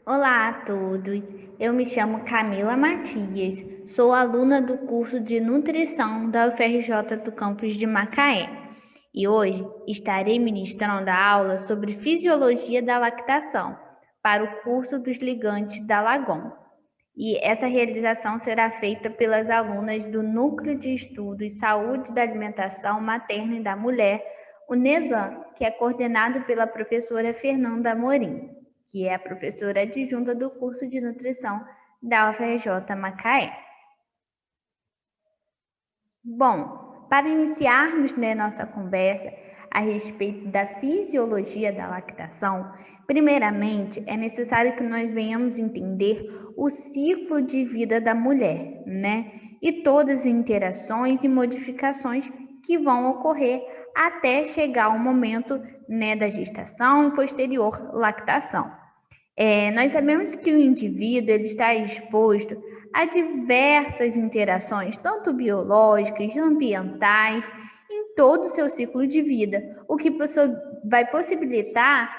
Olá a todos, eu me chamo Camila Matias, sou aluna do curso de Nutrição da UFRJ do campus de Macaé e hoje estarei ministrando a aula sobre Fisiologia da Lactação para o curso dos ligantes da Lagon. E essa realização será feita pelas alunas do Núcleo de Estudos Saúde da Alimentação Materna e da Mulher, o NESAM, que é coordenado pela professora Fernanda Amorim, que é a professora adjunta do curso de nutrição da UFRJ Macaé. Bom, para iniciarmos nossa conversa a respeito da fisiologia da lactação, primeiramente é necessário que nós venhamos entender o ciclo de vida da mulher, E todas as interações e modificações que vão ocorrer até chegar ao momento, da gestação e posterior lactação. Nós sabemos que o indivíduo ele está exposto a diversas interações, tanto biológicas, ambientais, em todo o seu ciclo de vida, o que vai possibilitar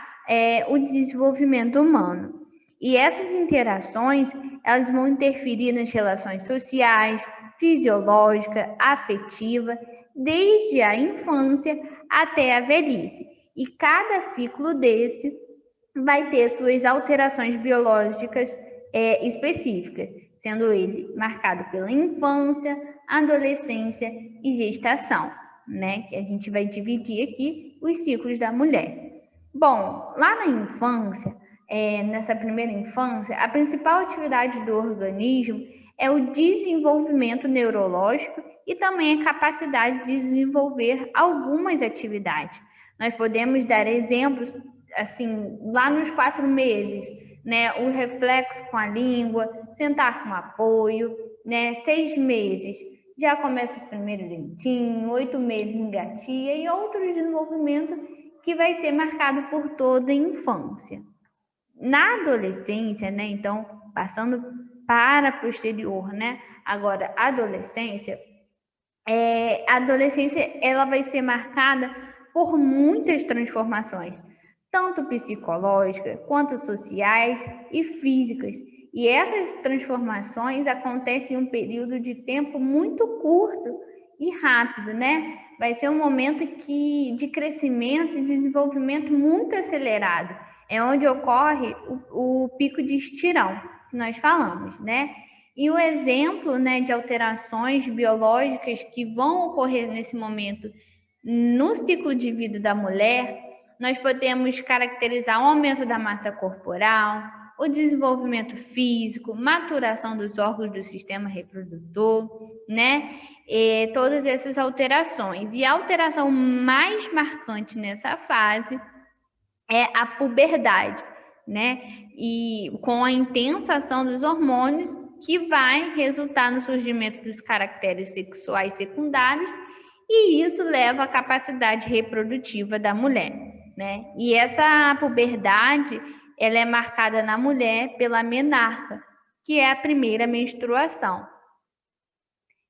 o desenvolvimento humano. E essas interações, elas vão interferir nas relações sociais, fisiológica, afetiva, desde a infância até a velhice. E cada ciclo desse vai ter suas alterações biológicas específicas, sendo ele marcado pela infância, adolescência e gestação, Que a gente vai dividir aqui os ciclos da mulher. Bom, lá na infância, nessa primeira infância, a principal atividade do organismo é o desenvolvimento neurológico e também a capacidade de desenvolver algumas atividades. Nós podemos dar exemplos assim, lá nos 4 meses, o reflexo com a língua, sentar com apoio, 6 meses já começa os primeiros dentinhos, 8 meses engatia e outro desenvolvimento que vai ser marcado por toda a infância. Na adolescência, então, passando para a posterior, agora a adolescência ela vai ser marcada por muitas transformações, tanto psicológicas quanto sociais e físicas. E essas transformações acontecem em um período de tempo muito curto e rápido, Vai ser um momento de crescimento e desenvolvimento muito acelerado. É onde ocorre o pico de estirão, que nós falamos, E o exemplo, de alterações biológicas que vão ocorrer nesse momento no ciclo de vida da mulher, nós podemos caracterizar o aumento da massa corporal, o desenvolvimento físico, maturação dos órgãos do sistema reprodutor, E todas essas alterações. E a alteração mais marcante nessa fase é a puberdade, E com a intensa ação dos hormônios que vai resultar no surgimento dos caracteres sexuais secundários e isso leva à capacidade reprodutiva da mulher. E essa puberdade, ela é marcada na mulher pela menarca, que é a primeira menstruação.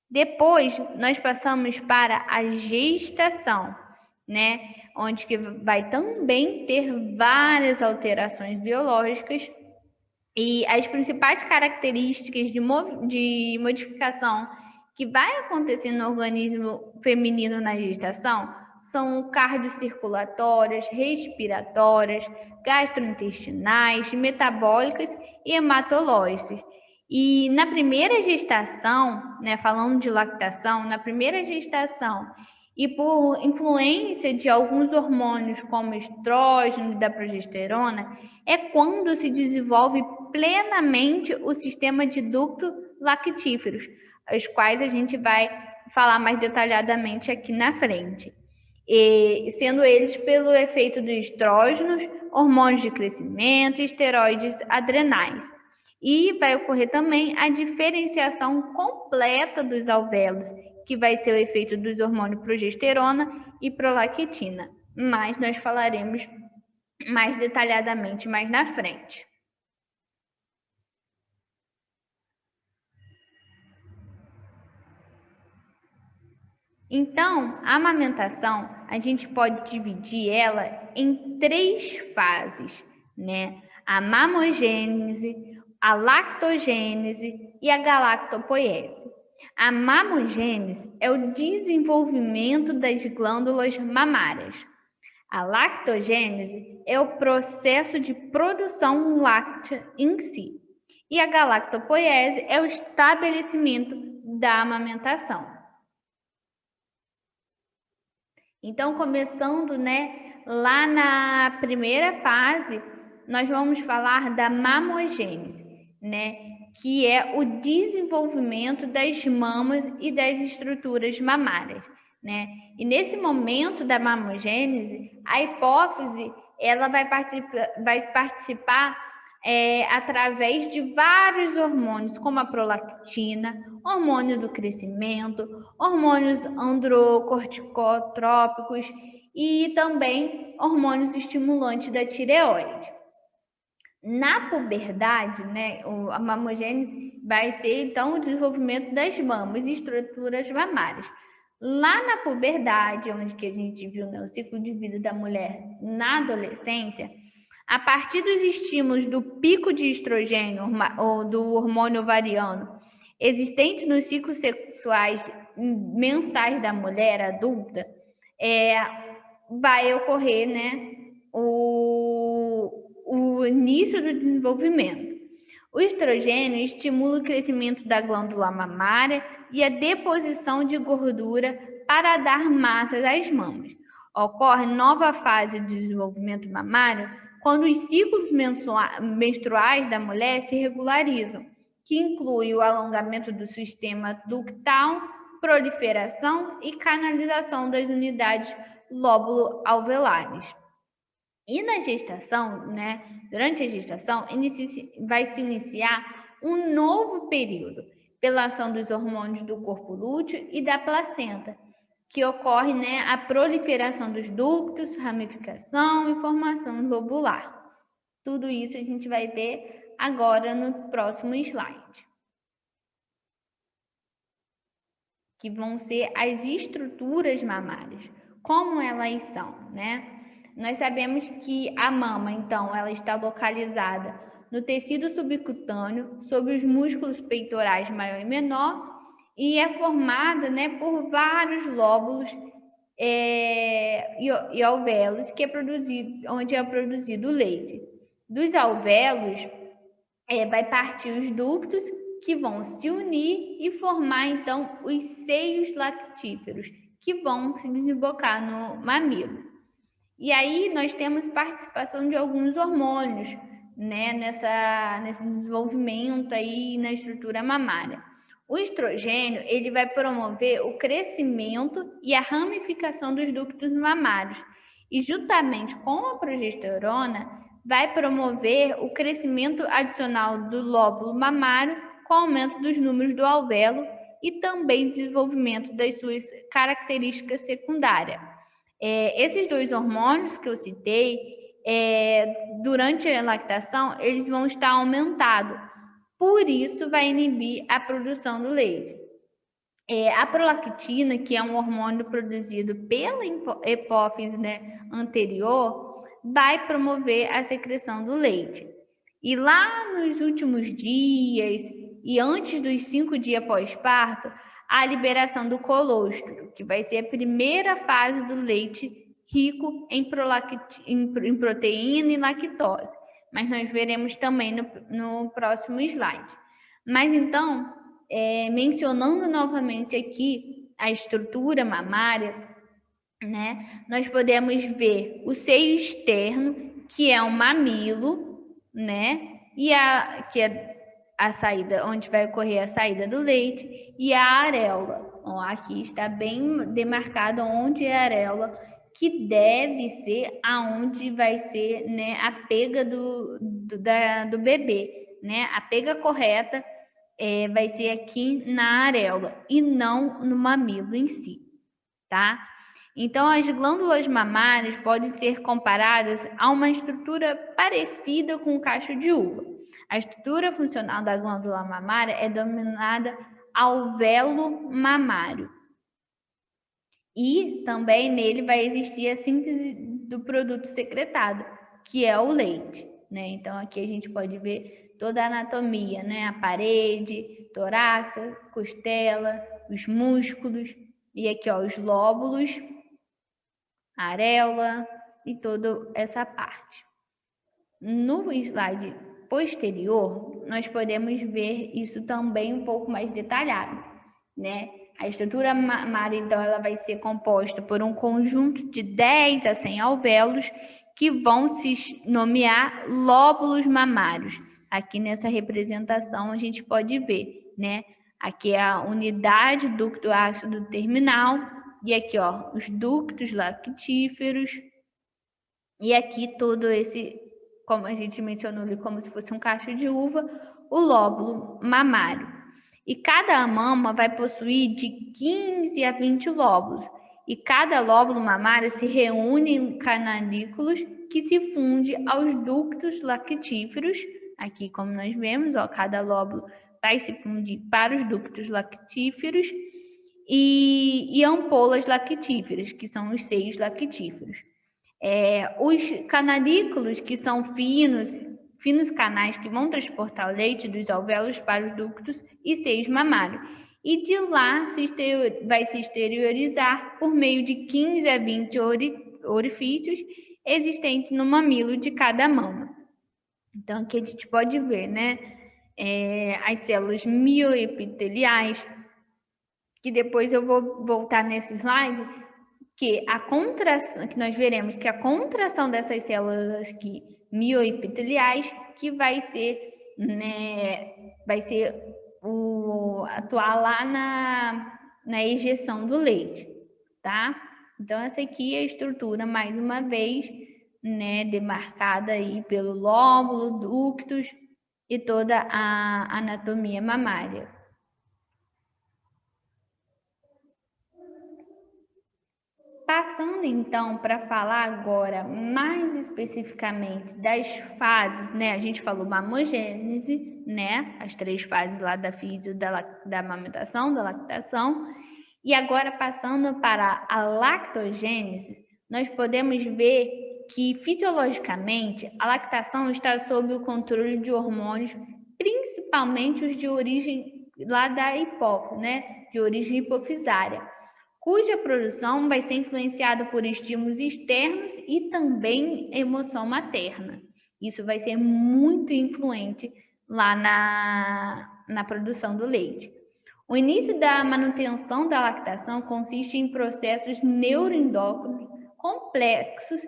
Depois, nós passamos para a gestação, Onde que vai também ter várias alterações biológicas e as principais características de modificação que vai acontecer no organismo feminino na gestação são cardiocirculatórias, respiratórias, gastrointestinais, metabólicas e hematológicas. E na primeira gestação, falando de lactação, na primeira gestação, e por influência de alguns hormônios como estrógeno e da progesterona, é quando se desenvolve plenamente o sistema de ductos lactíferos, os quais a gente vai falar mais detalhadamente aqui na frente. E sendo eles pelo efeito dos estrógenos, hormônios de crescimento e esteroides adrenais. E vai ocorrer também a diferenciação completa dos alvéolos, que vai ser o efeito dos hormônios progesterona e prolactina. Mas nós falaremos mais detalhadamente mais na frente. Então, a amamentação, a gente pode dividir ela em 3 fases, a mamogênese, a lactogênese e a galactopoiese. A mamogênese é o desenvolvimento das glândulas mamárias. A lactogênese é o processo de produção láctea em si. E a galactopoiese é o estabelecimento da amamentação. Então, começando, lá na primeira fase, nós vamos falar da mamogênese, que é o desenvolvimento das mamas e das estruturas mamárias, E nesse momento da mamogênese, a hipófise ela vai participar através de vários hormônios, como a prolactina, hormônio do crescimento, hormônios androcorticotrópicos e também hormônios estimulantes da tireoide. Na puberdade, a mamogênese vai ser, então, o desenvolvimento das mamas e estruturas mamárias. Lá na puberdade, onde que a gente viu o ciclo de vida da mulher na adolescência, a partir dos estímulos do pico de estrogênio ou do hormônio ovariano existente nos ciclos sexuais mensais da mulher adulta, vai ocorrer, o início do desenvolvimento. O estrogênio estimula o crescimento da glândula mamária e a deposição de gordura para dar massas às mamas. Ocorre nova fase de desenvolvimento mamário quando os ciclos menstruais da mulher se regularizam, que inclui o alongamento do sistema ductal, proliferação e canalização das unidades lóbulo-alveolares. E na gestação, durante a gestação, vai se iniciar um novo período pela ação dos hormônios do corpo lúteo e da placenta, que ocorre a proliferação dos ductos, ramificação e formação lobular. Tudo isso a gente vai ver agora no próximo slide, que vão ser as estruturas mamárias, como elas são, Nós sabemos que a mama, então, ela está localizada no tecido subcutâneo, sobre os músculos peitorais maior e menor, e é formada, por vários lóbulos e alvéolos, onde é produzido o leite. Dos alvéolos, vai partir os ductos, que vão se unir e formar, então, os seios lactíferos, que vão se desembocar no mamilo. E aí nós temos participação de alguns hormônios, nesse desenvolvimento aí na estrutura mamária. O estrogênio, ele vai promover o crescimento e a ramificação dos ductos mamários. E juntamente com a progesterona, vai promover o crescimento adicional do lóbulo mamário com o aumento dos números do alvéolo e também desenvolvimento das suas características secundárias. Esses dois hormônios que eu citei, durante a lactação, eles vão estar aumentados. Por isso, vai inibir a produção do leite. A prolactina, que é um hormônio produzido pela hipófise anterior, vai promover a secreção do leite. E lá nos últimos dias e antes dos 5 dias pós-parto, a liberação do colostro, que vai ser a primeira fase do leite rico em proteína e lactose. Mas nós veremos também no próximo slide. Mas então, mencionando novamente aqui a estrutura mamária, nós podemos ver o seio externo, que é um mamilo, e que é a saída, onde vai ocorrer a saída do leite, e a areola. Aqui está bem demarcado onde é a areola, que deve ser aonde vai ser a pega do bebê. A pega correta vai ser aqui na areola e não no mamilo em si, tá? Então, as glândulas mamárias podem ser comparadas a uma estrutura parecida com o cacho de uva. A estrutura funcional da glândula mamária é denominada alvéolo mamário. E também nele vai existir a síntese do produto secretado, que é o leite, né? Então, aqui a gente pode ver toda a anatomia, né? A parede, torácica, costela, os músculos, e aqui, ó, os lóbulos, a areola e toda essa parte. No slide posterior, nós podemos ver isso também um pouco mais detalhado, né? A estrutura mamária, então, ela vai ser composta por um conjunto de 10 a 100 alvéolos que vão se nomear lóbulos mamários. Aqui nessa representação a gente pode ver, né? Aqui é a unidade ducto ácido terminal e aqui, ó, os ductos lactíferos e aqui todo esse, como a gente mencionou ali, como se fosse um cacho de uva, o lóbulo mamário. E cada mama vai possuir de 15 a 20 lóbulos. E cada lóbulo mamário se reúne em canarículos que se funde aos ductos lactíferos. Aqui, como nós vemos, ó, cada lóbulo vai se fundir para os ductos lactíferos e ampolas lactíferas, que são os seios lactíferos. Os canarículos, que são finos canais que vão transportar o leite dos alvéolos para os ductos e seios mamários. E de lá vai se exteriorizar por meio de 15 a 20 orifícios existentes no mamilo de cada mama. Então, aqui a gente pode ver, né? As células mioepiteliais, que depois eu vou voltar nesse slide, que nós veremos que a contração dessas células aqui mioepiteliais que vai ser, né, atuar lá na ejeção do leite, tá? Então essa aqui é a estrutura, mais uma vez, né, demarcada aí pelo lóbulo, ductos e toda a anatomia mamária. Passando então para falar agora mais especificamente das fases, né? A gente falou mamogênese, né? As 3 fases lá da físio, da amamentação, da lactação. E agora passando para a lactogênese, nós podemos ver que fisiologicamente a lactação está sob o controle de hormônios, principalmente os de origem lá da hipófise, né? De origem hipofisária, cuja produção vai ser influenciada por estímulos externos e também emoção materna. Isso vai ser muito influente lá na produção do leite. O início da manutenção da lactação consiste em processos neuroendócrinos complexos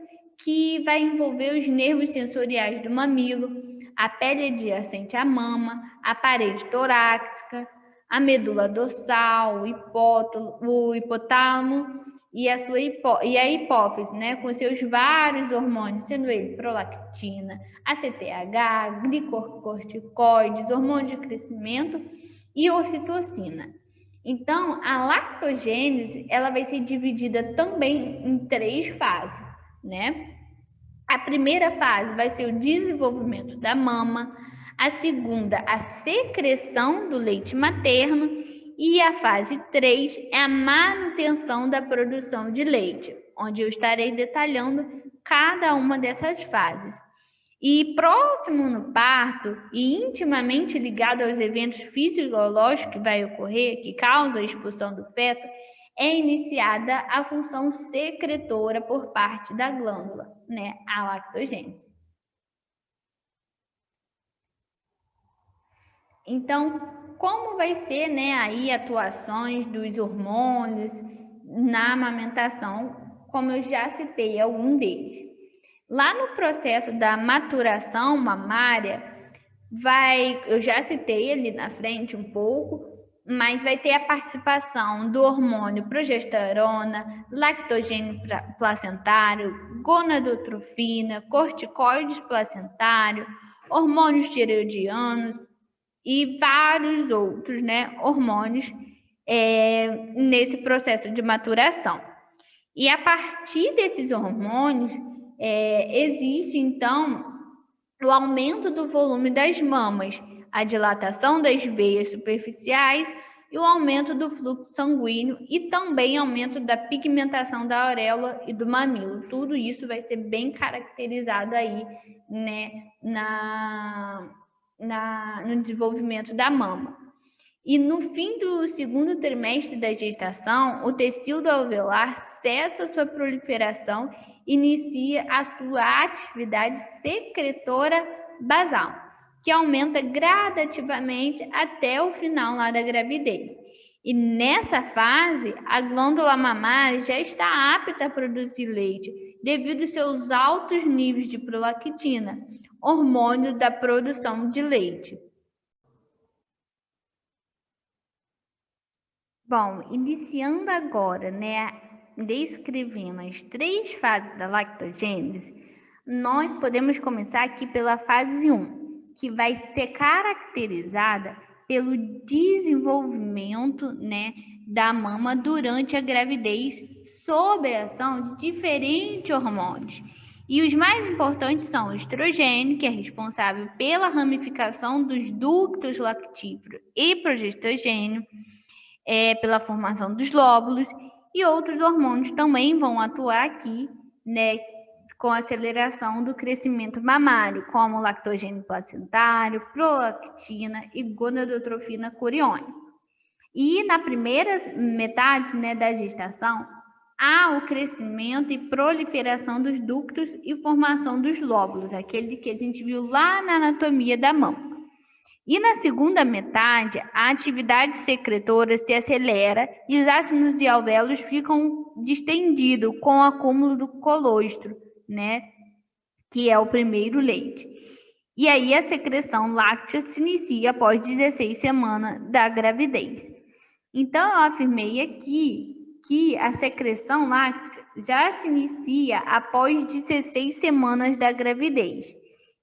que vai envolver os nervos sensoriais do mamilo, a pele adjacente à mama, a parede torácica, a medula dorsal, o hipotálamo e a hipófise, né, com seus vários hormônios, sendo ele prolactina, ACTH, glicocorticoides, hormônio de crescimento e ocitocina. Então, a lactogênese, ela vai ser dividida também em 3 fases, né? A primeira fase vai ser o desenvolvimento da mama, a segunda, a secreção do leite materno e a fase 3 é a manutenção da produção de leite, onde eu estarei detalhando cada uma dessas fases. E próximo no parto e intimamente ligado aos eventos fisiológicos que vai ocorrer, que causa a expulsão do feto, é iniciada a função secretora por parte da glândula, né, a lactogênese. Então, como vai ser, né, aí atuações dos hormônios na amamentação, como eu já citei algum deles. Lá no processo da maturação mamária, eu já citei ali na frente um pouco, mas vai ter a participação do hormônio progesterona, lactogênio placentário, gonadotrofina, corticoides placentário, hormônios tireoidianos e vários outros, né, hormônios nesse processo de maturação. E a partir desses hormônios, existe então o aumento do volume das mamas, a dilatação das veias superficiais e o aumento do fluxo sanguíneo e também aumento da pigmentação da auréola e do mamilo. Tudo isso vai ser bem caracterizado aí, né, no desenvolvimento da mama. E no fim do segundo trimestre da gestação, o tecido alveolar cessa sua proliferação e inicia a sua atividade secretora basal, que aumenta gradativamente até o final lá da gravidez. E nessa fase, a glândula mamária já está apta a produzir leite, devido aos seus altos níveis de prolactina, hormônio da produção de leite. Bom, iniciando agora, né, descrevendo as 3 fases da lactogênese, nós podemos começar aqui pela fase 1, que vai ser caracterizada pelo desenvolvimento, né, da mama durante a gravidez sob a ação de diferentes hormônios. E os mais importantes são o estrogênio, que é responsável pela ramificação dos ductos lactíferos, e progestogênio, pela formação dos lóbulos, e outros hormônios também vão atuar aqui, né, com a aceleração do crescimento mamário, como lactogênio placentário, prolactina e gonadotrofina coriônica. E na primeira metade, né, da gestação, há o crescimento e proliferação dos ductos e formação dos lóbulos, aquele que a gente viu lá na anatomia da mama. E na segunda metade, a atividade secretora se acelera e os ácidos e alvéolos ficam distendidos com o acúmulo do colostro, né, que é o primeiro leite. E aí a secreção láctea se inicia após 16 semanas da gravidez. Então, eu afirmei aqui que a secreção láctea já se inicia após 16 semanas da gravidez.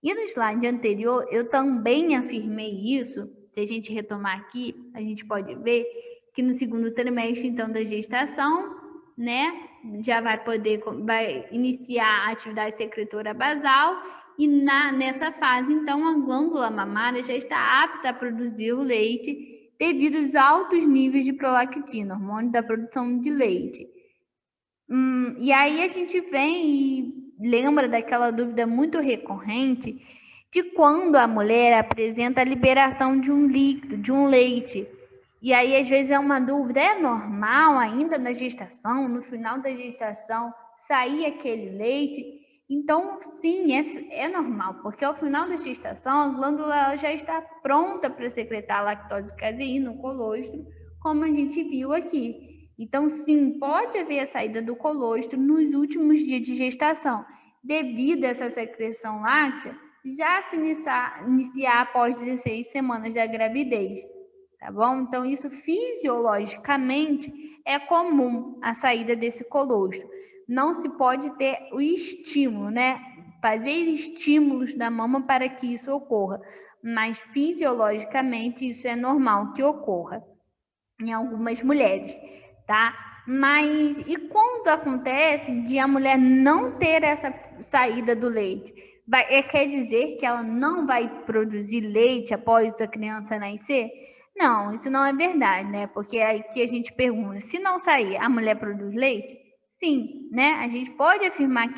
E no slide anterior, eu também afirmei isso. Se a gente retomar aqui, a gente pode ver que no segundo trimestre, então, da gestação, né, já vai iniciar a atividade secretora basal, e nessa fase, então, a glândula mamária já está apta a produzir o leite devido aos altos níveis de prolactina, hormônio da produção de leite. E aí a gente vem e lembra daquela dúvida muito recorrente de quando a mulher apresenta a liberação de um líquido, de um leite. E aí, às vezes, é uma dúvida, é normal ainda na gestação, no final da gestação, sair aquele leite? Então, sim, é normal, porque ao final da gestação, a glândula já está pronta para secretar lactose e caseína, o colostro, como a gente viu aqui. Então, sim, pode haver a saída do colostro nos últimos dias de gestação, devido a essa secreção láctea já se iniciar após 16 semanas da gravidez, tá bom? Então, isso fisiologicamente é comum, a saída desse colostro. Não se pode ter o estímulo, né? Fazer estímulos da mama para que isso ocorra, mas fisiologicamente isso é normal que ocorra em algumas mulheres, tá? Mas e quando acontece de a mulher não ter essa saída do leite? Quer dizer que ela não vai produzir leite após a criança nascer? Não, isso não é verdade, né? Porque aqui a gente pergunta, se não sair, a mulher produz leite? Sim, né? A gente pode afirmar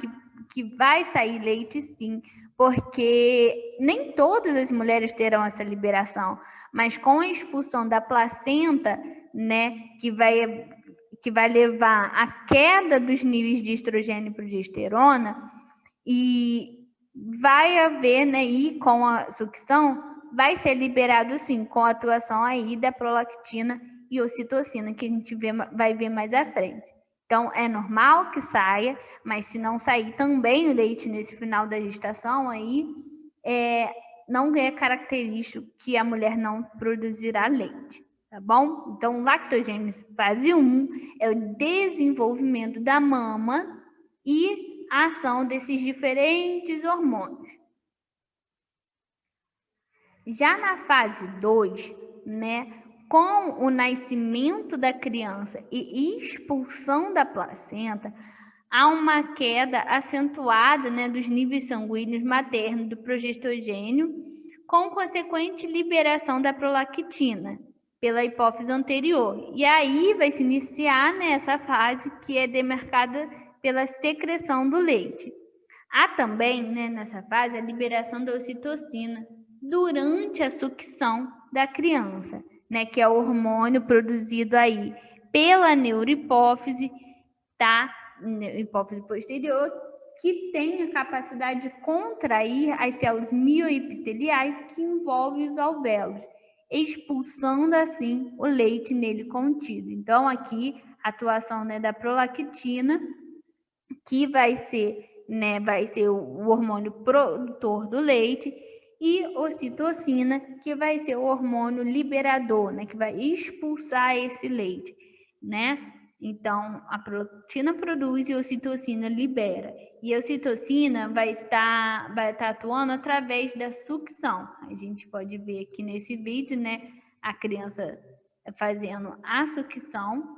que vai sair leite, sim, porque nem todas as mulheres terão essa liberação, mas com a expulsão da placenta, né, que vai levar à queda dos níveis de estrogênio e progesterona, e vai haver, né, e com a sucção, vai ser liberado sim, com a atuação aí da prolactina e ocitocina, que a gente vai ver mais à frente. Então, é normal que saia, mas se não sair também o leite nesse final da gestação, aí não é característico que a mulher não produzirá leite, tá bom? Então, lactogênese fase 1 é o desenvolvimento da mama e a ação desses diferentes hormônios. Já na fase 2, né, com o nascimento da criança e expulsão da placenta, há uma queda acentuada, né, dos níveis sanguíneos maternos do progestogênio, com consequente liberação da prolactina. pela hipófise anterior. E aí vai se iniciar nessa fase que é demarcada pela secreção do leite. Há também, né, nessa fase, a liberação da ocitocina durante a sucção da criança, né, que é o hormônio produzido aí pela neurohipófise, tá? Hipófise posterior, que tem a capacidade de contrair as células mioepiteliais que envolvem os alvéolos, expulsando assim o leite nele contido. Então, aqui a atuação, né, da prolactina, que vai ser o hormônio produtor do leite, e ocitocina, que vai ser o hormônio liberador, né, que vai expulsar esse leite, né? Então, a prolactina produz e a ocitocina libera. E a ocitocina vai estar atuando através da sucção. A gente pode ver aqui nesse vídeo, né, a criança fazendo a sucção.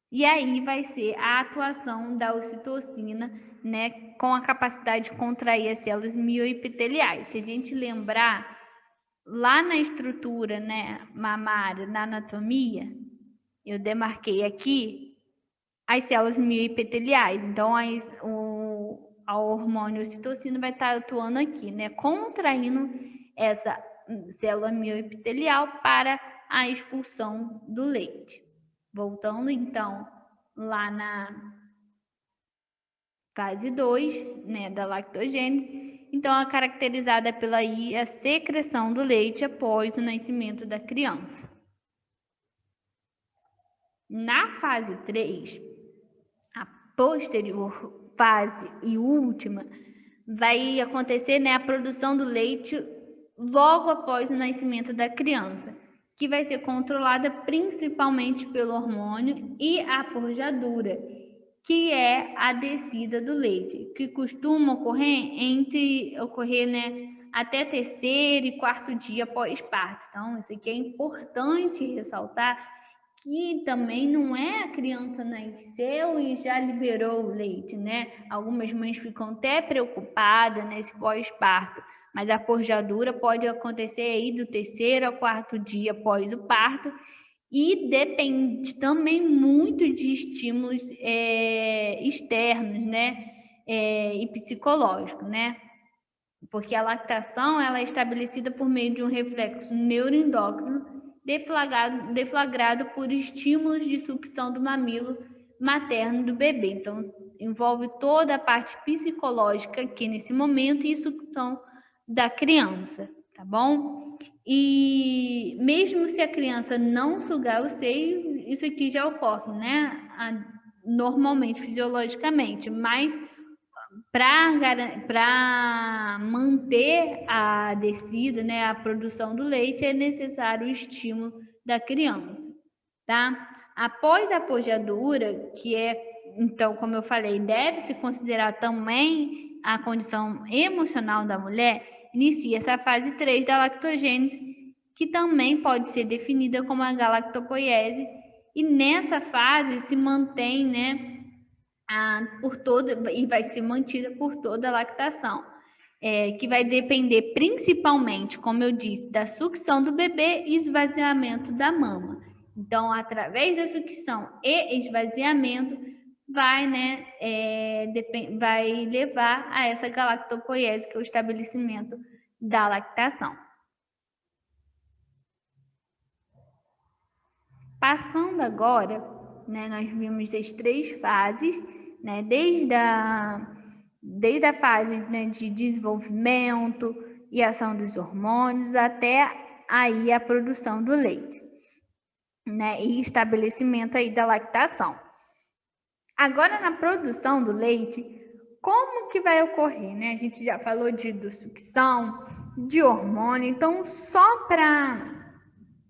E aí vai ser a atuação da ocitocina, né, com a capacidade de contrair as células mioepiteliais. Se a gente lembrar, lá na estrutura, né, mamária, na anatomia, eu demarquei aqui as células mioepiteliais. Então, a hormônio ocitocina vai estar atuando aqui, né, contraindo essa célula mioepitelial para a expulsão do leite. Voltando, então, lá na fase 2, né, da lactogênese, então é caracterizada pela a secreção do leite após o nascimento da criança. Na fase 3, a posterior fase e última, vai acontecer, né, a produção do leite logo após o nascimento da criança, que vai ser controlada principalmente pelo hormônio e a porjadura, que é a descida do leite, que costuma ocorrer, né, até terceiro e quarto dia pós-parto. Então, isso aqui é importante ressaltar, que também não é a criança nasceu e já liberou o leite, né? Algumas mães ficam até preocupadas nesse pós-parto, mas a porjadura pode acontecer aí do terceiro ao quarto dia após o parto, e depende também muito de estímulos externos, né? E psicológicos, né? Porque a lactação ela é estabelecida por meio de um reflexo neuroendócrino deflagrado por estímulos de sucção do mamilo materno do bebê. Então, envolve toda a parte psicológica aqui nesse momento e sucção da criança, tá bom? E mesmo se a criança não sugar o seio, isso aqui já ocorre, né? Normalmente, fisiologicamente, mas para manter a descida, né, a produção do leite, é necessário o estímulo da criança, tá? Após a pojadura, que é, então, como eu falei, deve-se considerar também a condição emocional da mulher, inicia essa fase 3 da lactogênese, que também pode ser definida como a galactopoiese, e nessa fase se mantém, né, e vai ser mantida por toda a lactação, que vai depender principalmente, como eu disse, da sucção do bebê e esvaziamento da mama. Então, através da sucção e esvaziamento, vai levar a essa galactopoiese, que é o estabelecimento da lactação. Passando agora, né, nós vimos as 3 fases, né, desde a fase, né, de desenvolvimento e ação dos hormônios até aí a produção do leite, né, e estabelecimento aí da lactação. Agora, na produção do leite, como que vai ocorrer, né? A gente já falou de sucção, de hormônio, então só para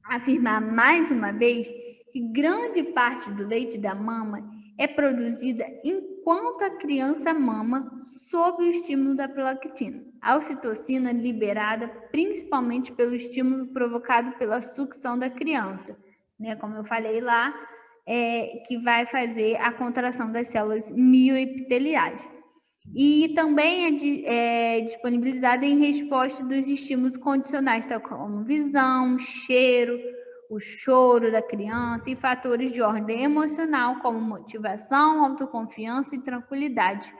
afirmar mais uma vez que grande parte do leite da mama é produzida enquanto a criança mama sob o estímulo da prolactina. A ocitocina liberada principalmente pelo estímulo provocado pela sucção da criança, né? Como eu falei lá, que vai fazer a contração das células mioepiteliais. E também é disponibilizada em resposta dos estímulos condicionais, tal como visão, cheiro, o choro da criança e fatores de ordem emocional, como motivação, autoconfiança e tranquilidade.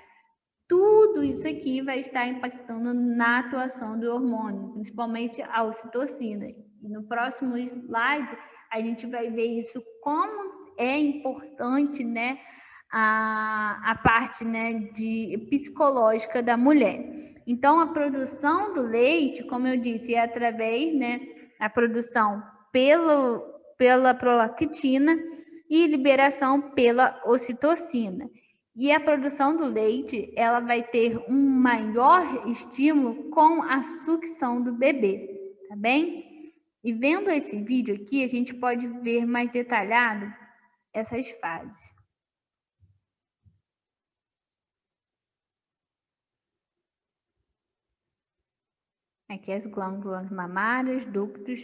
Tudo isso aqui vai estar impactando na atuação do hormônio, principalmente a ocitocina. E no próximo slide, a gente vai ver isso, como é importante, né, a parte, né, psicológica da mulher. Então, a produção do leite, como eu disse, é através, né, a produção pela prolactina e liberação pela ocitocina. E a produção do leite, ela vai ter um maior estímulo com a sucção do bebê, tá bem? E vendo esse vídeo aqui, a gente pode ver mais detalhado essas fases. Aqui as glândulas mamárias, ductos,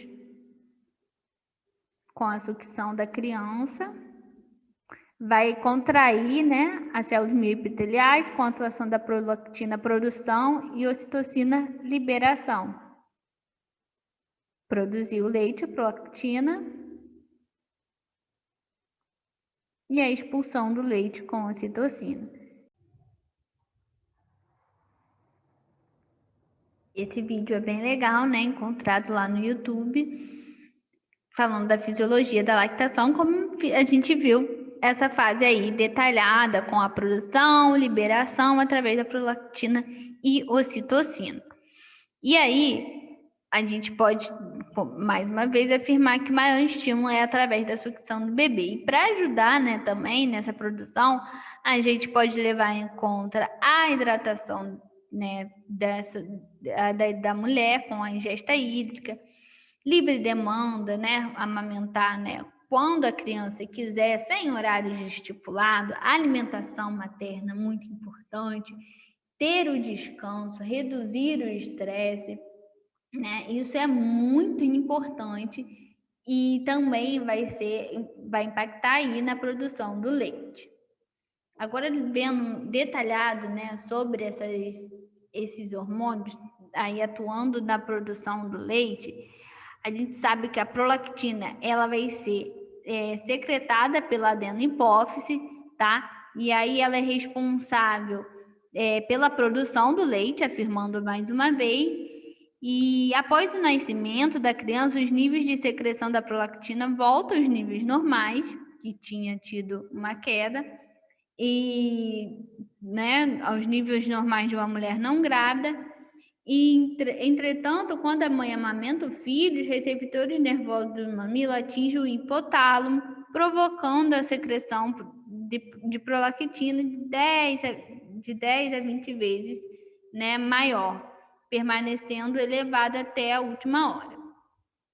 com a sucção da criança, vai contrair, né, as células mioepiteliais com a atuação da prolactina produção e ocitocina liberação. Produzir o leite, a prolactina, e a expulsão do leite com a ocitocina. Esse vídeo é bem legal, né, encontrado lá no YouTube, falando da fisiologia da lactação, como a gente viu essa fase aí detalhada com a produção, liberação através da prolactina e ocitocina. E aí, a gente pode, mais uma vez, afirmar que o maior estímulo é através da sucção do bebê. E para ajudar, né, também nessa produção, a gente pode levar em conta a hidratação, né, da mulher com a ingesta hídrica, livre demanda, né, amamentar, né, quando a criança quiser, sem horário estipulado, alimentação materna muito importante, ter o descanso, reduzir o estresse, né? Isso é muito importante e também vai impactar aí na produção do leite. Agora, vendo detalhado, né, sobre esses hormônios aí atuando na produção do leite, a gente sabe que a prolactina, ela vai ser secretada pela adenohipófise, tá? E aí ela é responsável pela produção do leite, afirmando mais uma vez. E após o nascimento da criança, os níveis de secreção da prolactina voltam aos níveis normais, que tinha tido uma queda, e, né, aos níveis normais de uma mulher não grávida. E, entretanto, quando a mãe amamenta o filho, os receptores nervosos do mamilo atingem o hipotálamo, provocando a secreção de prolactina de 10 a 20 vezes, né, maior, permanecendo elevada até a última hora.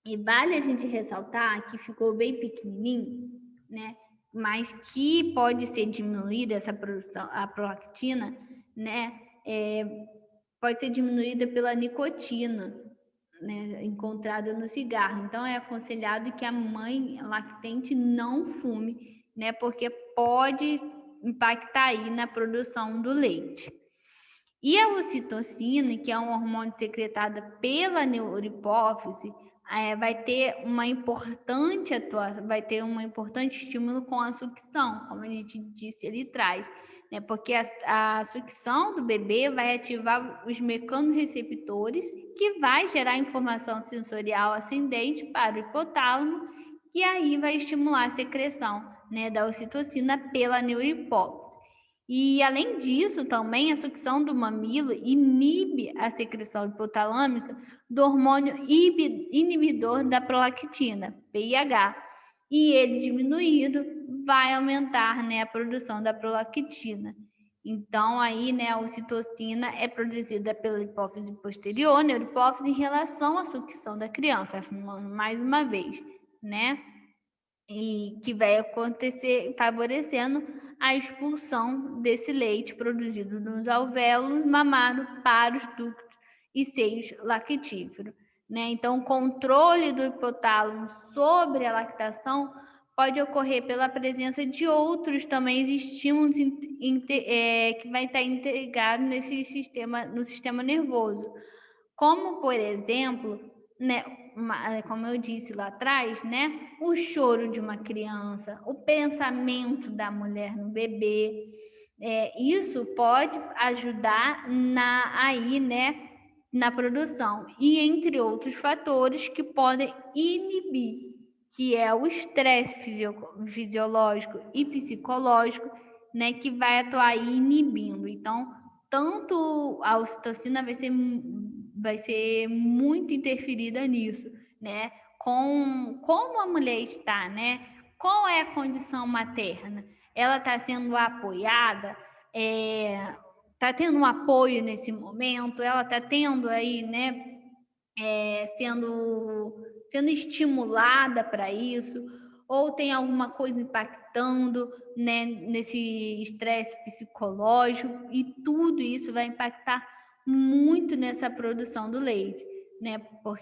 E vale a gente ressaltar que ficou bem pequenininho, né, mas que pode ser diminuída essa produção, a prolactina, né, pode ser diminuída pela nicotina, né, encontrada no cigarro. Então, é aconselhado que a mãe lactente não fume, né, porque pode impactar aí na produção do leite. E a ocitocina, que é um hormônio secretado pela neurohipófise, vai ter uma importante atuação, vai ter um importante estímulo com a sucção, como a gente disse ali atrás, né? Porque a sucção do bebê vai ativar os mecanorreceptores, que vai gerar informação sensorial ascendente para o hipotálamo, que aí vai estimular a secreção, né, da ocitocina pela neurohipófise. E, além disso, também a sucção do mamilo inibe a secreção hipotalâmica do hormônio inibidor da prolactina, PIH. E ele diminuído vai aumentar, né, a produção da prolactina. Então, aí, né, a ocitocina é produzida pela hipófise posterior, neurohipófise, em relação à sucção da criança, afirmando mais uma vez, né? E que vai acontecer favorecendo a expulsão desse leite produzido nos alvéolos mamários para os ductos e seios lactíferos, né? Então, o controle do hipotálamo sobre a lactação pode ocorrer pela presença de outros também estímulos que vai estar integrado no sistema nervoso, como, por exemplo, né, como eu disse lá atrás, né, o choro de uma criança, o pensamento da mulher no bebê, isso pode ajudar aí, né, na produção, e entre outros fatores que podem inibir, que é o estresse fisiológico e psicológico, né, que vai atuar aí inibindo. Então, tanto a ocitocina vai ser muito interferida nisso, né? Com como a mulher está, né? Qual é a condição materna? Ela está sendo apoiada? Está tendo um apoio nesse momento? Ela está tendo aí, né? Sendo estimulada para isso? Ou tem alguma coisa impactando, né, nesse estresse psicológico, e tudo isso vai impactar muito nessa produção do leite, né?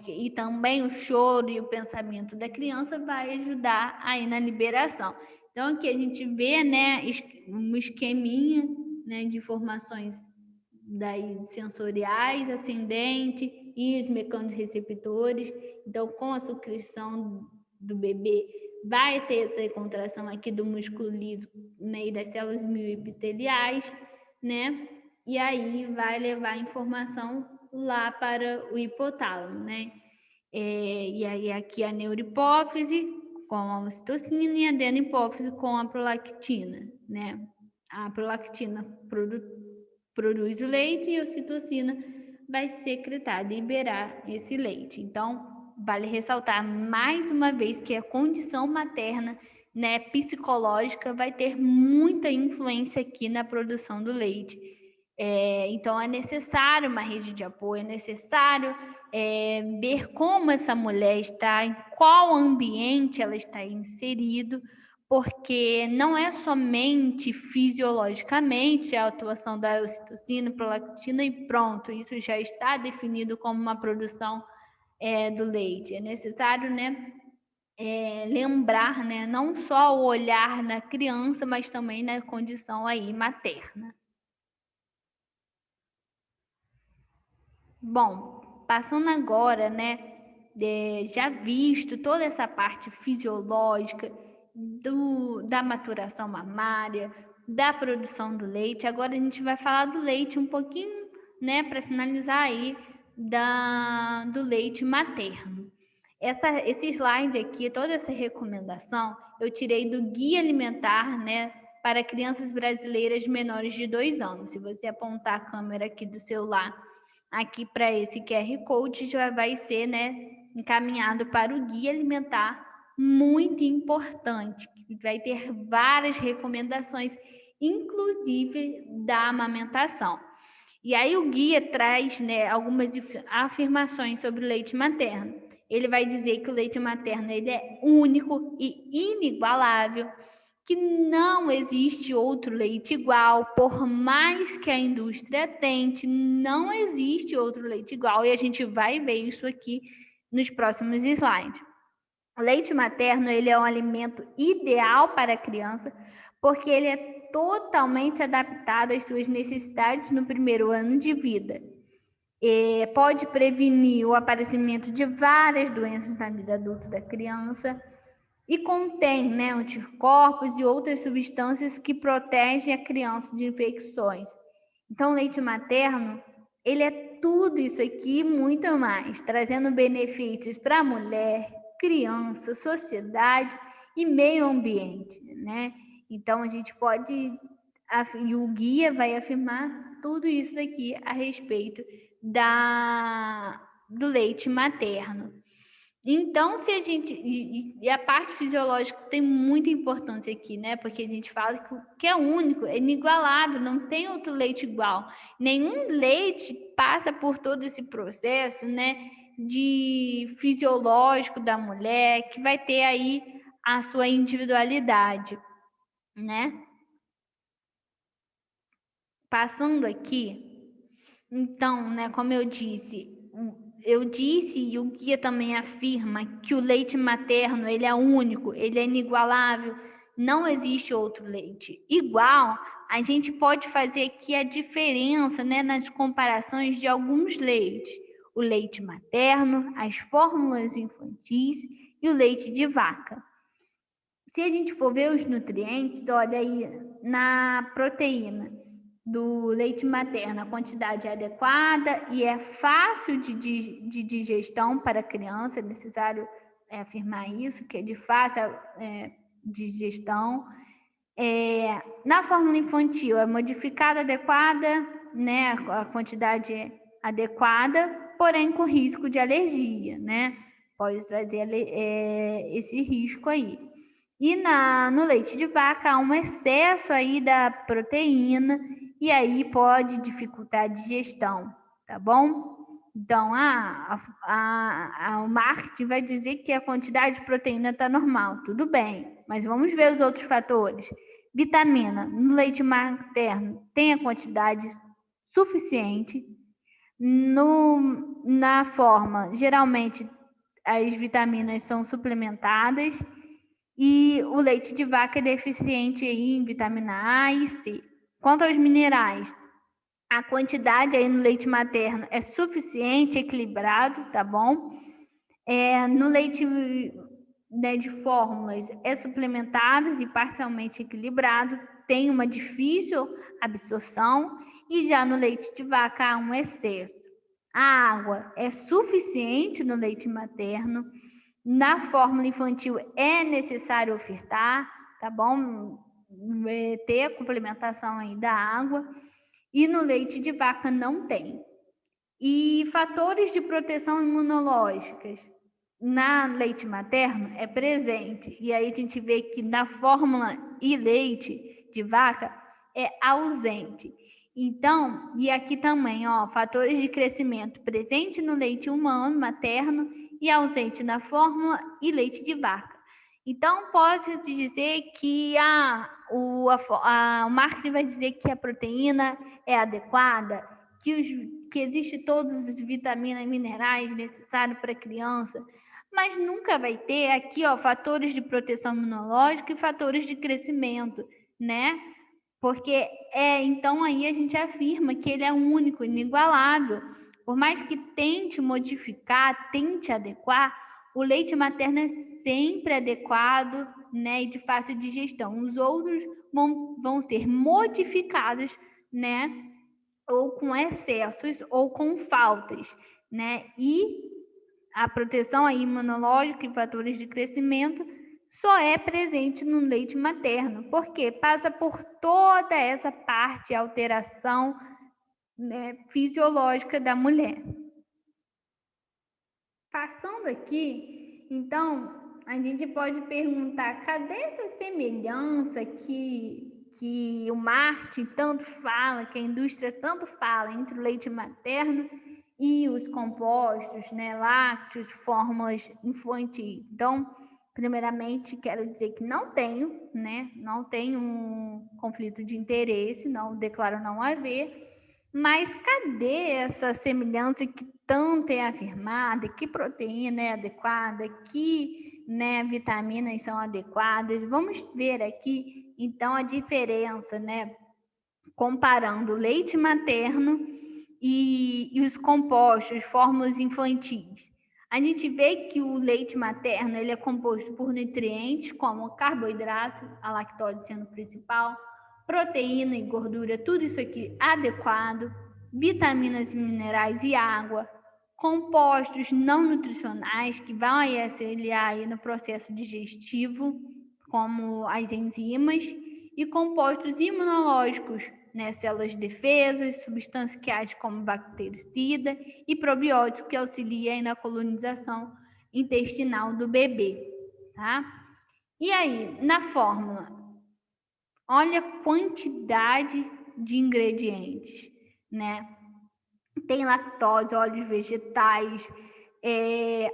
E também o choro e o pensamento da criança vai ajudar aí na liberação. Então aqui a gente vê, né, um esqueminha, né, de informações daí sensoriais, ascendente e os mecanismos receptores. Então, com a sucreção do bebê, vai ter essa contração aqui do músculo liso, né, e das células mioepiteliais, né? E aí vai levar a informação lá para o hipotálamo, né? E aí aqui a neurohipófise com a ocitocina e a adenopófise com a prolactina, né? A prolactina produz o leite e a ocitocina vai secretar, liberar esse leite. Então, vale ressaltar mais uma vez que a condição materna, né, psicológica, vai ter muita influência aqui na produção do leite. Então, é necessário uma rede de apoio, é necessário ver como essa mulher está, em qual ambiente ela está inserido, porque não é somente fisiologicamente a atuação da ocitocina, prolactina e pronto, isso já está definido como uma produção do leite. É necessário, né, lembrar, né, não só o olhar na criança, mas também na condição aí materna. Bom, passando agora, né, já visto toda essa parte fisiológica da maturação mamária, da produção do leite, agora a gente vai falar do leite um pouquinho, né, para finalizar aí, do leite materno. Esse slide aqui, toda essa recomendação, eu tirei do Guia Alimentar, né, para crianças brasileiras menores de 2 anos. Se você apontar a câmera aqui do celular aqui para esse QR Code, já vai ser, né, encaminhado para o Guia Alimentar, muito importante, que vai ter várias recomendações, inclusive da amamentação. E aí o guia traz, né, algumas afirmações sobre o leite materno. Ele vai dizer que o leite materno ele é único e inigualável, que não existe outro leite igual, por mais que a indústria tente, não existe outro leite igual, e a gente vai ver isso aqui nos próximos slides. O leite materno ele é um alimento ideal para a criança, porque ele é totalmente adaptado às suas necessidades no primeiro ano de vida. Pode prevenir o aparecimento de várias doenças na vida adulta da criança e contém, né, anticorpos e outras substâncias que protegem a criança de infecções. Então, o leite materno, ele é tudo isso aqui e muito mais, trazendo benefícios para a mulher, criança, sociedade e meio ambiente, né? Então, a gente pode, e o guia vai afirmar tudo isso daqui a respeito do leite materno. Então, se a gente. E a parte fisiológica tem muita importância aqui, né? Porque a gente fala que é único, é inigualável, não tem outro leite igual. Nenhum leite passa por todo esse processo, né? De fisiológico da mulher, que vai ter aí a sua individualidade, né? Passando aqui, então, né, como eu disse e o guia também afirma que o leite materno ele é único, ele é inigualável, não existe outro leite igual. A gente pode fazer aqui a diferença, né, nas comparações de alguns leites. o leite materno, as fórmulas infantis e o leite de vaca. Se a gente for ver os nutrientes, olha aí na proteína do leite materno, a quantidade é adequada e é fácil de digestão para a criança, é necessário afirmar isso, que é de fácil digestão. Na fórmula infantil, é modificada, adequada, né, a quantidade adequada, porém com risco de alergia, né? Pode trazer esse risco aí. E no leite de vaca há um excesso aí da proteína e aí pode dificultar a digestão, tá bom? Então, o marketing vai dizer que a quantidade de proteína está normal, tudo bem, mas vamos ver os outros fatores. Vitamina, no leite materno tem a quantidade suficiente. Na forma, geralmente as vitaminas são suplementadas e o leite de vaca é deficiente em vitamina A e C. Quanto aos minerais, a quantidade aí no leite materno é suficiente, equilibrado, tá bom? No leite de fórmulas é suplementados e parcialmente equilibrado, tem uma difícil absorção, e já no leite de vaca há um excesso. A água é suficiente no leite materno, na fórmula infantil é necessário ofertar, tá bom? Ter a complementação aí da água, e no leite de vaca não tem. E fatores de proteção imunológicas na leite materno é presente, e aí a gente vê que na fórmula e leite de vaca é ausente. Então, e aqui também, ó, fatores de crescimento presente no leite humano materno e ausente na fórmula e leite de vaca. Então, pode-se dizer que o marketing vai dizer que a proteína é adequada, que existe todas as vitaminas e minerais necessários para a criança, mas nunca vai ter aqui, ó, fatores de proteção imunológica e fatores de crescimento, né? Porque então aí a gente afirma que ele é único, inigualável. Por mais que tente modificar, tente adequar, o leite materno é sempre adequado, né, e de fácil digestão. Os outros vão ser modificados, né, ou com excessos ou com faltas, né? E a proteção imunológica e fatores de crescimento só é presente no leite materno, porque passa por toda essa parte, alteração, né, fisiológica da mulher. Passando aqui, então, a gente pode perguntar, cadê essa semelhança que o marketing tanto fala, que a indústria tanto fala entre o leite materno e os compostos, né, lácteos, fórmulas infantis? Então, primeiramente, quero dizer que não tenho, né, não tenho um conflito de interesse, não declaro não haver, mas cadê essa semelhança que tanto é afirmada, que proteína é adequada, que, né, vitaminas são adequadas? Vamos ver aqui, então, a diferença, né, comparando o leite materno e os compostos, fórmulas infantis. A gente vê que o leite materno ele é composto por nutrientes como carboidrato, a lactose sendo o principal, proteína e gordura, tudo isso aqui adequado, vitaminas e minerais e água, compostos não nutricionais que vão auxiliar aí no processo digestivo, como as enzimas, e compostos imunológicos, né, células de defesa, substâncias que agem como bactericida e probióticos que auxiliam na colonização intestinal do bebê, tá? E aí, na fórmula, olha a quantidade de ingredientes, né? Tem lactose, óleos vegetais,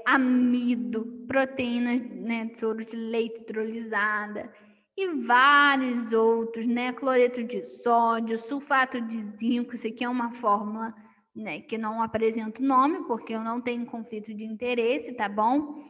amido, proteínas, né, soro de leite hidrolisada e vários outros, né? Cloreto de sódio, sulfato de zinco, isso aqui é uma fórmula, né, que não apresento o nome, porque eu não tenho conflito de interesse, tá bom?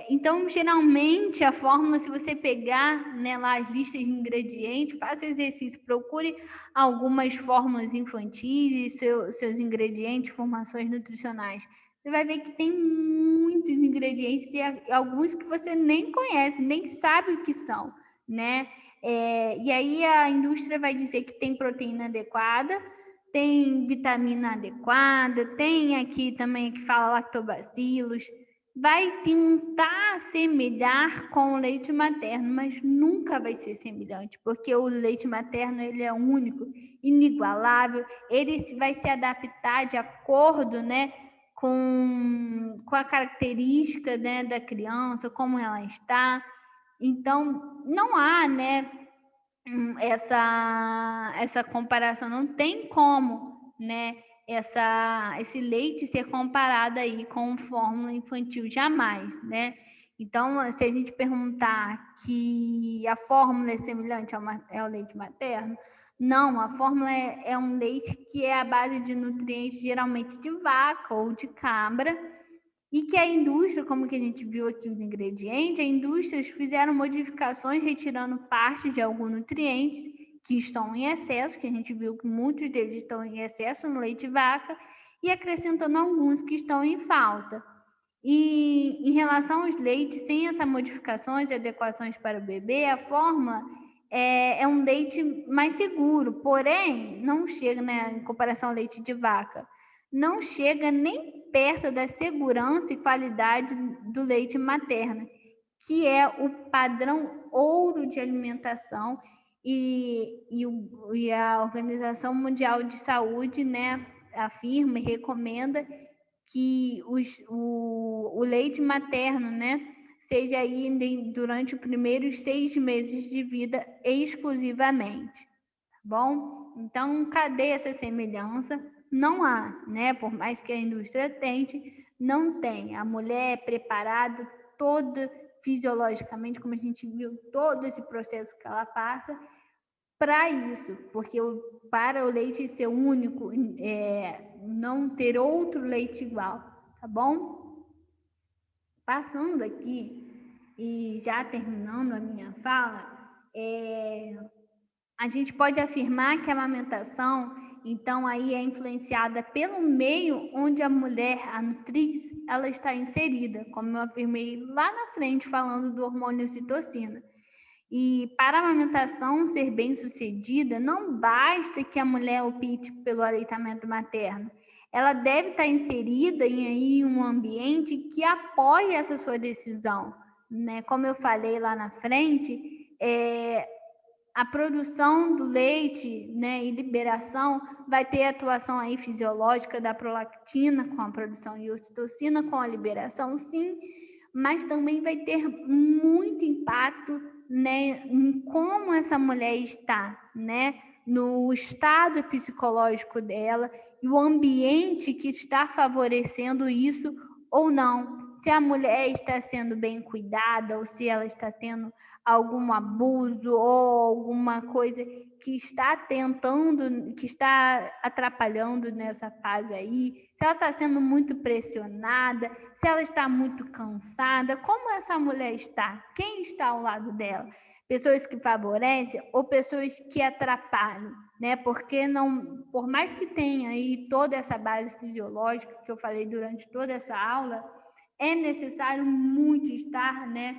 Então, geralmente, a fórmula, se você pegar, né, lá as listas de ingredientes, faça exercício, procure algumas fórmulas infantis e seus ingredientes, informações nutricionais. Você vai ver que tem muitos ingredientes e alguns que você nem conhece, nem sabe o que são, né? E aí a indústria vai dizer que tem proteína adequada, tem vitamina adequada, tem aqui também que fala lactobacilos, vai tentar semelhar com o leite materno, mas nunca vai ser semelhante, porque o leite materno ele é único, inigualável, ele vai se adaptar de acordo, né, com a característica, né, da criança, como ela está. Então, não há, né, essa comparação, não tem como, né, esse leite ser comparado aí com fórmula infantil, jamais, né? Então, se a gente perguntar que a fórmula é semelhante ao leite materno, não, a fórmula é um leite que é a base de nutrientes geralmente de vaca ou de cabra, e que a indústria, como que a gente viu aqui os ingredientes, a indústria fizeram modificações retirando parte de alguns nutrientes que estão em excesso, que a gente viu que muitos deles estão em excesso no leite de vaca, e acrescentando alguns que estão em falta. E em relação aos leites, sem essas modificações e adequações para o bebê, a fórmula é um leite mais seguro, porém, não chega, né, em comparação ao leite de vaca, não chega nem perto da segurança e qualidade do leite materno, que é o padrão ouro de alimentação e a Organização Mundial de Saúde, né, afirma e recomenda que o leite materno, né, seja aí durante os primeiros 6 meses de vida exclusivamente, tá bom? Então, cadê essa semelhança? Não há, né? Por mais que a indústria tente, não tem. A mulher é preparada toda fisiologicamente, como a gente viu, todo esse processo que ela passa, para isso, porque para o leite ser único, não ter outro leite igual, tá bom? Passando aqui e já terminando a minha fala, a gente pode afirmar que a amamentação, então, aí é influenciada pelo meio onde a mulher, a nutriz, ela está inserida, como eu afirmei lá na frente, falando do hormônio ocitocina. E para a amamentação ser bem sucedida, não basta que a mulher opte pelo aleitamento materno. Ela deve estar inserida em um ambiente que apoie essa sua decisão, né? Como eu falei lá na frente, a produção do leite, né, e liberação vai ter atuação aí fisiológica da prolactina com a produção de ocitocina, com a liberação, sim, mas também vai ter muito impacto, né, em como essa mulher está, né, no estado psicológico dela e o ambiente que está favorecendo isso ou não. Se a mulher está sendo bem cuidada ou se ela está tendo algum abuso ou alguma coisa que está tentando, que está atrapalhando nessa fase aí, se ela está sendo muito pressionada, se ela está muito cansada, como essa mulher está? Quem está ao lado dela? Pessoas que favorecem ou pessoas que atrapalham, né? Porque não, por mais que tenha aí toda essa base fisiológica que eu falei durante toda essa aula, é necessário muito estar, né,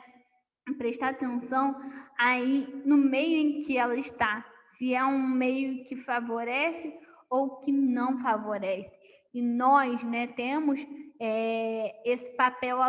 prestar atenção aí no meio em que ela está, se é um meio que favorece ou que não favorece. E nós, né, temos esse papel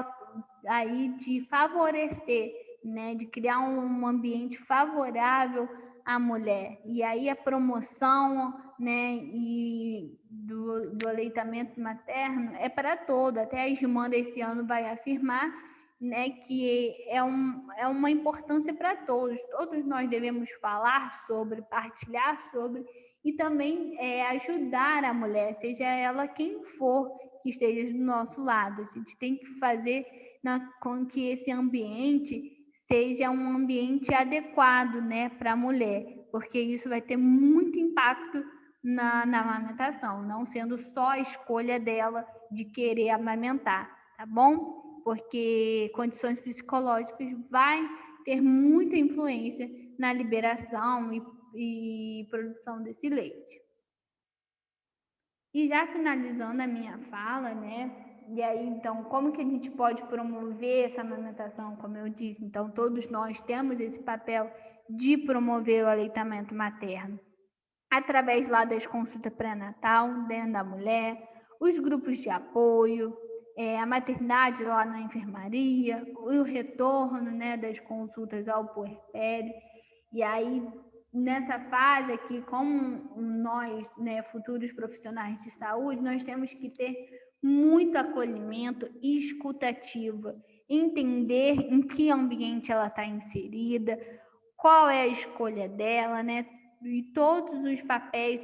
aí de favorecer, né, de criar um ambiente favorável à mulher. E aí a promoção, né, e do aleitamento materno é para todo. Até a irmã desse ano vai afirmar, né, que é uma importância para todos. Todos nós devemos falar sobre, partilhar sobre e também ajudar a mulher, seja ela quem for que esteja do nosso lado. A gente tem que fazer com que esse ambiente seja um ambiente adequado, né, para a mulher, porque isso vai ter muito impacto na amamentação, não sendo só a escolha dela de querer amamentar, tá bom? porque condições psicológicas vai ter muita influência na liberação e produção desse leite. E já finalizando a minha fala, né? E aí, então, como que a gente pode promover essa amamentação, como eu disse? Então, todos nós temos esse papel de promover o aleitamento materno através lá das consultas pré-natal dentro da mulher, os grupos de apoio, a maternidade lá na enfermaria, o retorno, né, das consultas ao puerpério. E aí, nessa fase aqui, como nós, né, futuros profissionais de saúde, nós temos que ter muito acolhimento e escutativa, entender em que ambiente ela está inserida, qual é a escolha dela, né? E todos os papéis,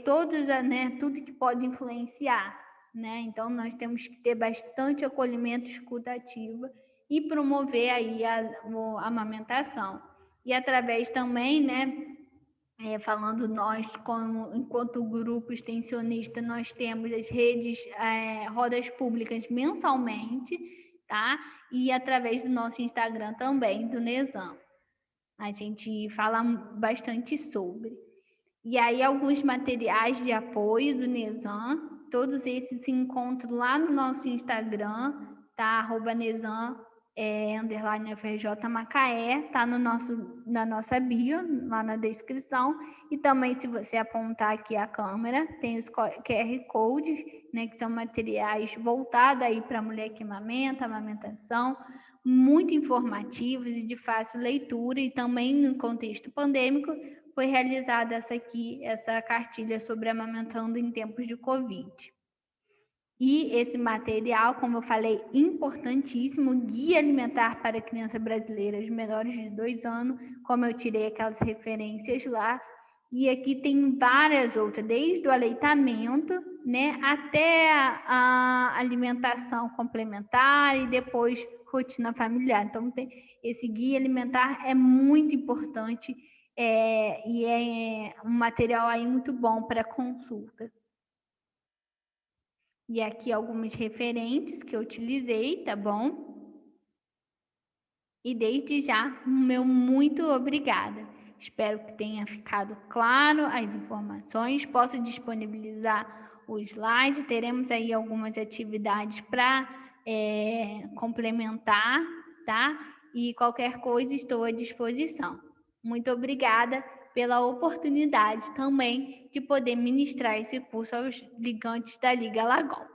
né, tudo que pode influenciar, né? Então, nós temos que ter bastante acolhimento escutativa e promover aí a amamentação. E através também, né, falando nós, enquanto grupo extensionista, nós temos as redes, rodas públicas mensalmente, tá? E através do nosso Instagram também, do Nesan. A gente fala bastante sobre. E aí, alguns materiais de apoio do Nesan, todos esses se encontram lá no nosso Instagram, tá? @Nesan, underline FRJ Macaé, tá na nossa bio, lá na descrição. E também, se você apontar aqui a câmera, tem os QR Codes, né, que são materiais voltados aí para a mulher que amamenta, amamentação, muito informativos e de fácil leitura, e também no contexto pandêmico, foi realizada essa cartilha sobre amamentando em tempos de Covid. E esse material, como eu falei, importantíssimo, Guia Alimentar para Crianças Brasileiras menores de 2 anos, como eu tirei aquelas referências lá. E aqui tem várias outras, desde o aleitamento, né, até a alimentação complementar e depois rotina familiar. Então, esse guia alimentar é muito importante e é um material aí muito bom para consulta. E aqui algumas referências que eu utilizei, tá bom? E desde já, meu muito obrigada. Espero que tenha ficado claro as informações. Posso disponibilizar o slide. Teremos aí algumas atividades para complementar, tá? E qualquer coisa estou à disposição. Muito obrigada pela oportunidade também de poder ministrar esse curso aos ligantes da Liga Alagon.